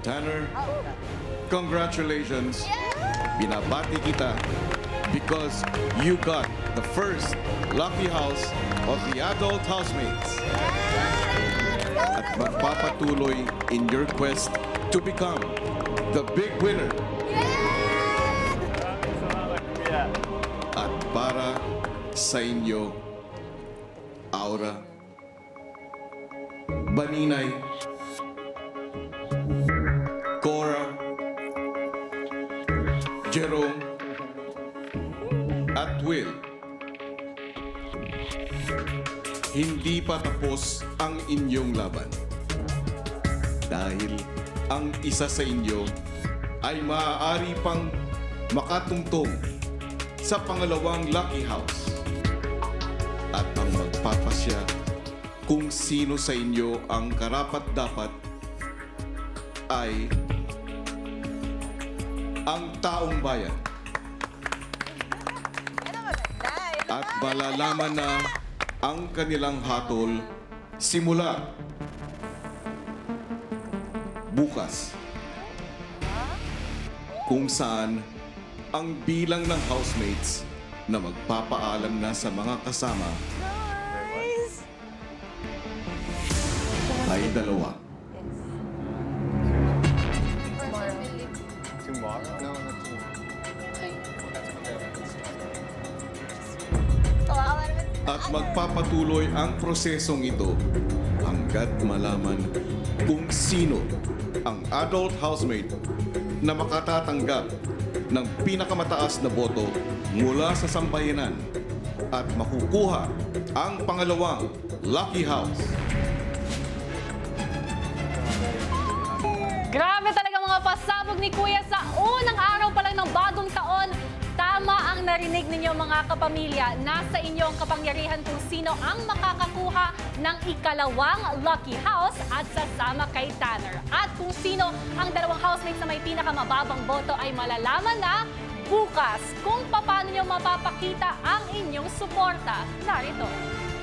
Tanner, congratulations. Binabati kita because you got the first lucky house of the adult housemates. At magpapatuloy in your quest to become the big winner. At para sa inyo, Aura, Baninay, Cora, Jerome, at Will. Hindi pa tapos ang inyong laban. Dahil ang isa sa inyo ay maaari pang makatungtong sa pangalawang lucky house. At ang magpapasya kung sino sa inyo ang karapat-dapat ay ang taong bayan. At malalaman na ang kanilang hatol simula bukas. Kung saan ang bilang ng housemates na magpapaalam na sa mga kasama ay dalawa. At magpapatuloy ang prosesong ito hanggat malaman kung sino ang adult housemate na makatatanggap ng pinakamataas na boto mula sa sambayanan at makukuha ang pangalawang lucky house. Grabe talaga mga pasabog ni Kuya sa unang araw pa lang ng bagong taon. Tama ang narinig ninyo mga kapamilya. Nasa inyo ang kapangyarihan kung sino ang makakakuha ng ikalawang lucky house at sasama kay Tanner. At kung sino ang dalawang housemates na may pinakamababang boto ay malalaman na bukas kung paano nyo mapapakita ang inyong suporta. Narito.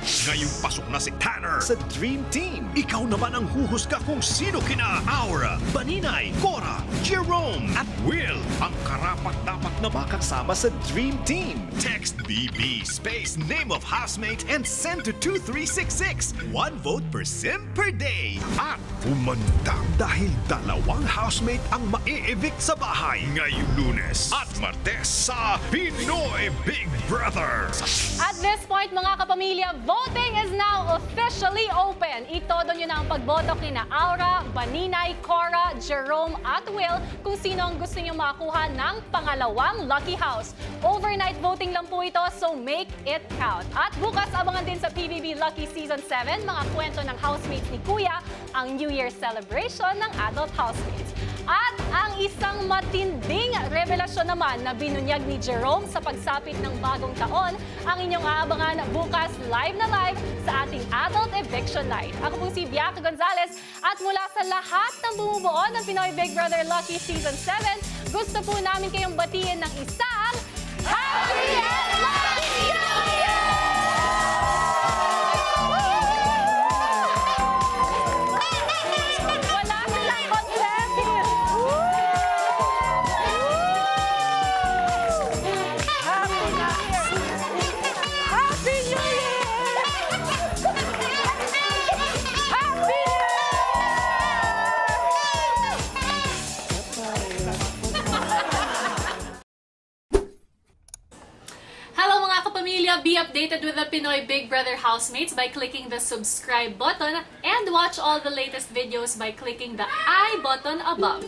Ngayong pasok na si Tanner sa Dream Team. Ikaw naman ang huhusga kung sino kina Aura, Baninay, Cora, Jerome at Will ang karapat-dapat na makasama sa Dream Team. Text BB space name of housemate and send to 2366. 1 vote per sim per day. At humanda dahil dalawang housemate ang ma-evict sa bahay ngayong Lunes at Martes sa Pinoy Big Brother. At this point mga kapamilya, voting is now officially open. Itodo nyo na ang pagboto kina Aura, Baninay, Cora, Jerome at Will kung sino ang gusto nyo makakuha ng pangalawang lucky house. Overnight voting lang po ito, so make it count. At bukas abangan din sa PBB Lucky Season 7 mga kwento ng housemates ni Kuya, ang New Year celebration ng adult housemates. At ang isang matinding revelasyon naman na binunyag ni Jerome sa pagsapit ng bagong taon, ang inyong aabangan bukas live na live sa ating Adult Eviction Night. Ako pong si Bianca Gonzalez at mula sa lahat ng bumubuo ng Pinoy Big Brother Lucky Season 7, gusto po namin kayong batiin ng isang Happy and Lucky New Year! Wala silang kontrepit! Happy New Year! Happy New Year! Happy New Year! Hello mga kapamilya! Be updated with the Pinoy Big Brother housemates by clicking the subscribe button and watch all the latest videos by clicking the I button above.